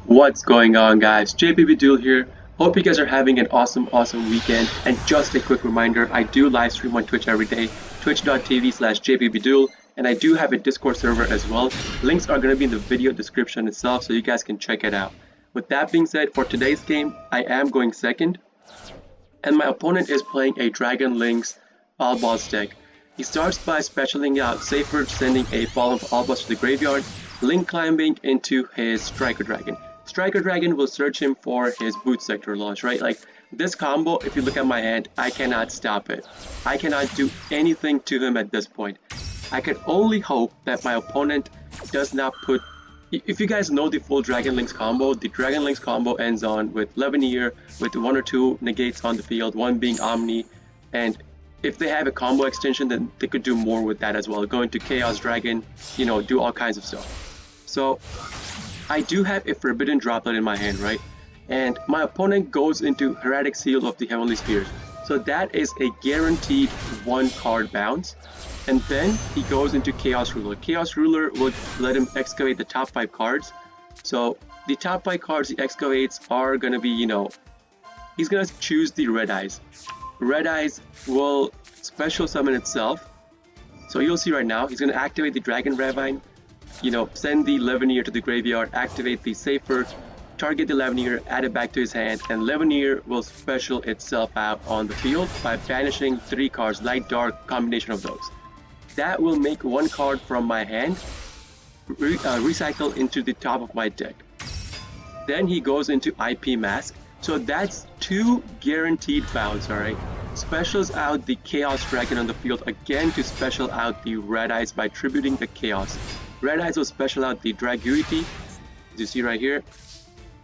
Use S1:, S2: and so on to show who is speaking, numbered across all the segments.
S1: What's going on, guys? JPB Duel here. Hope you guys are having an awesome weekend. And just a quick reminder, I do live stream on Twitch every day, twitch.tv/jpbduel, and I do have a Discord server as well. Links are going to be in the video description itself, so you guys can check it out. With that being said, for today's game, I am going second, and my opponent is playing a Dragon Link's All Balls deck. He starts by specialing out Safer, sending a Fall of All Balls to the graveyard, Link climbing into his Striker Dragon. Striker Dragon will search him for his Boot Sector launch, right? Like, this combo, if you look at my hand, I cannot stop it. I cannot do anything to him at this point. I can only hope that my opponent does not put... If you guys know the full Dragon Link's combo, the Dragon Link's combo ends on with Levineer, with one or two negates on the field, one being Omni, and if they have a combo extension, then they could do more with that as well. Go into Chaos Dragon, do all kinds of stuff. So I do have a Forbidden Droplet in my hand, right? And my opponent goes into Heretic Seal of the Heavenly Spheres. So that is a guaranteed one card bounce. And then he goes into Chaos Ruler. Chaos Ruler will let him excavate the top 5 cards. So the top 5 cards he excavates are going to be, he's going to choose the Red Eyes. Red Eyes will special summon itself. So you'll see right now, he's going to activate the Dragon Ravine, send the Levineer to the graveyard, activate the Safer, target the Levineer, add it back to his hand, and Levineer will special itself out on the field by banishing 3 cards, light, dark, combination of those. That will make 1 card from my hand recycle into the top of my deck. Then he goes into IP Mask. So that's 2 guaranteed bounce, alright? Specials out the Chaos Dragon on the field again to special out the Red Eyes by tributing the Chaos. Red Eyes will special out the Draguity, as you see right here.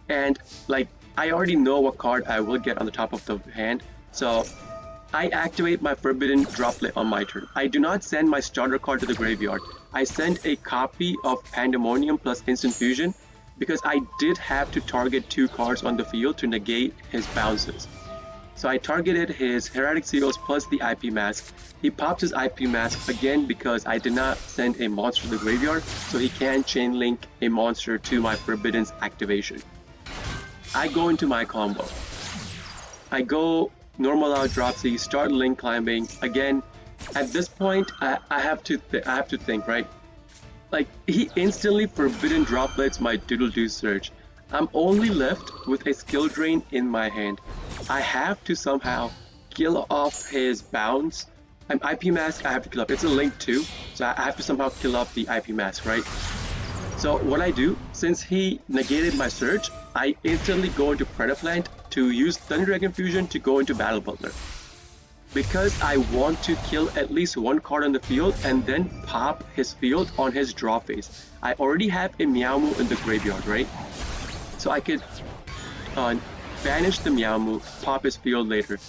S1: And I already know what card I will get on the top of the hand. So I activate my Forbidden Droplet on my turn. I do not send my starter card to the graveyard. I send a copy of Pandemonium plus Instant Fusion, because I did have to target 2 cards on the field to negate his bounces. So I targeted his Heretic Seals plus the IP Mask. He pops his IP Mask again because I did not send a monster to the graveyard, so he can chain link a monster to my Forbidden's activation. I go into my combo. I go normal out Dropsy, start Link climbing. Again, at this point, I have to think, right? He instantly Forbidden Droplets my Doodle-Doo Surge. I'm only left with a skill drain in my hand. I have to somehow kill off his bounce. IP Mask I have to kill up. It's a Link too, so I have to somehow kill off the IP Mask, right? So what I do, since he negated my Surge, I instantly go into Predaplant to use Thunder Dragon Fusion to go into Battle Butler. Because I want to kill at least 1 card on the field and then pop his field on his draw phase. I already have a Meowmoo in the graveyard, right? So I could banish the Meowmoo, pop his field later.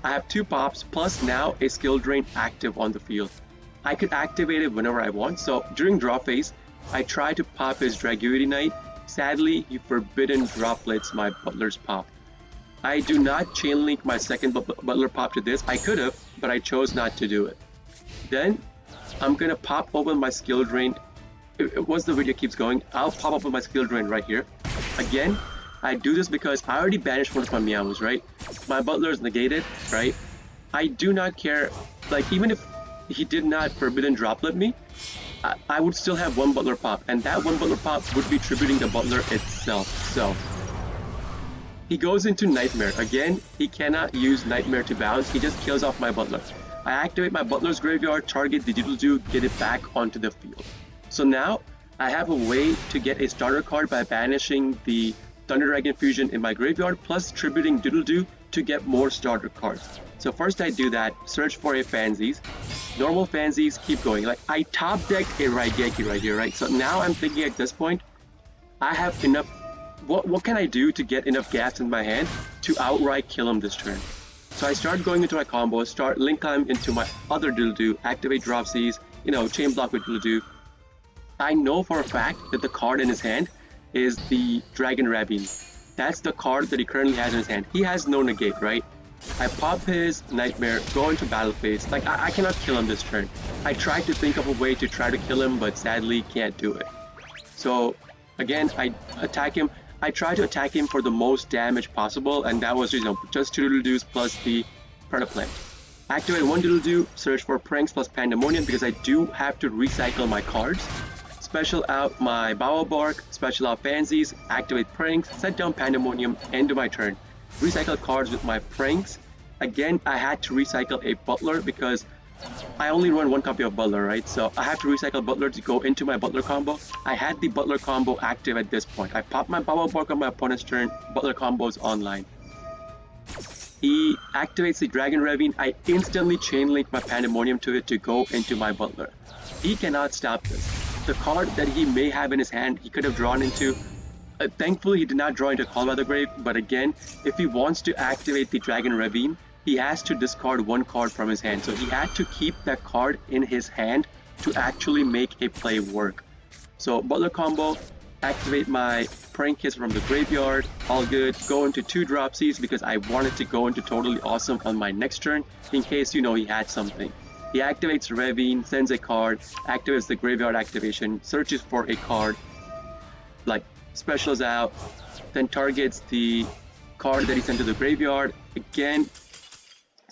S1: I have 2 pops plus now a skill drain active on the field. I could activate it whenever I want. So during draw phase, I try to pop his Draguity Knight. Sadly, he Forbidden Droplets my Butler's pop. I do not chain link my second Butler pop to this. I could have, but I chose not to do it. Then I'm gonna pop open my skill drain. Once the video keeps going, I'll pop open my skill drain right here. Again, I do this because I already banished one of my Meows, right? My Butler is negated, right? I do not care. Even if he did not Forbidden Droplet me, I would still have 1 Butler pop, and that 1 Butler pop would be tributing the Butler itself. So he goes into Nightmare. Again, he cannot use Nightmare to bounce, he just kills off my Butler. I activate my Butler's graveyard, target the Doodle-Doo, get it back onto the field. So now, I have a way to get a starter card by banishing the Thunder Dragon Fusion in my graveyard, plus tributing Doodle-Doo to get more starter cards. So first I do that, search for a Fansies. Normal Fansies, keep going. I top decked a Raigeki right here, right? So now I'm thinking at this point, I have enough. What can I do to get enough gas in my hand to outright kill him this turn? So I start going into my combos, start Link Climb into my other Doodle-Doo, activate Dropsies, chain block with Doodle-Doo. I know for a fact that the card in his hand is the Dragon Ravine. That's the card that he currently has in his hand. He has no negate, right? I pop his Nightmare, go into battle phase. I cannot kill him this turn. I tried to think of a way to try to kill him, but sadly can't do it. So again, I attack him. I tried to attack him for the most damage possible, and that was just 2 Doodle Doos plus the Predaplant. Activate 1 Doodle Doo, search for Pranks plus Pandemonium because I do have to recycle my cards. Special out my Bowel Bark, special out Pansies, activate Pranks, set down Pandemonium, end of my turn. Recycle cards with my Pranks. Again, I had to recycle a Butler because I only run 1 copy of Butler, right? So I have to recycle Butler to go into my Butler combo. I had the Butler combo active at this point. I pop my Bowel Bark on my opponent's turn, Butler combo is online. He activates the Dragon Ravine. I instantly chainlink my Pandemonium to it to go into my Butler. He cannot stop this. The card that he may have in his hand, he could have drawn into. Thankfully, he did not draw into Call by the Grave, but again, if he wants to activate the Dragon Ravine, he has to discard 1 card from his hand. So he had to keep that card in his hand to actually make a play work. So Butler combo, activate my Prank Kiss from the graveyard, all good. Go into 2 Dropsies because I wanted to go into Totally Awesome on my next turn in case he had something. He activates Ravine, sends a card, activates the graveyard activation, searches for a card, like specials out, then targets the card that he sent to the graveyard. Again,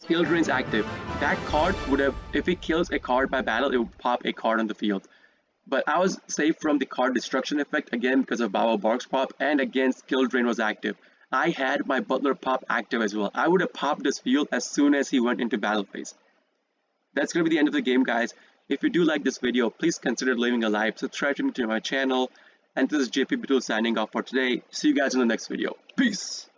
S1: Skill Drain's active. That card would have, if it kills a card by battle, it would pop a card on the field. But I was safe from the card destruction effect again because of Bowel Bark's pop, and again Skill Drain was active. I had my Butler pop active as well. I would have popped this field as soon as he went into battle phase. That's going to be the end of the game, guys. If you do like this video, please consider leaving a like, subscribe to my channel, and this is JP Bitul signing off for today. See you guys in the next video. Peace!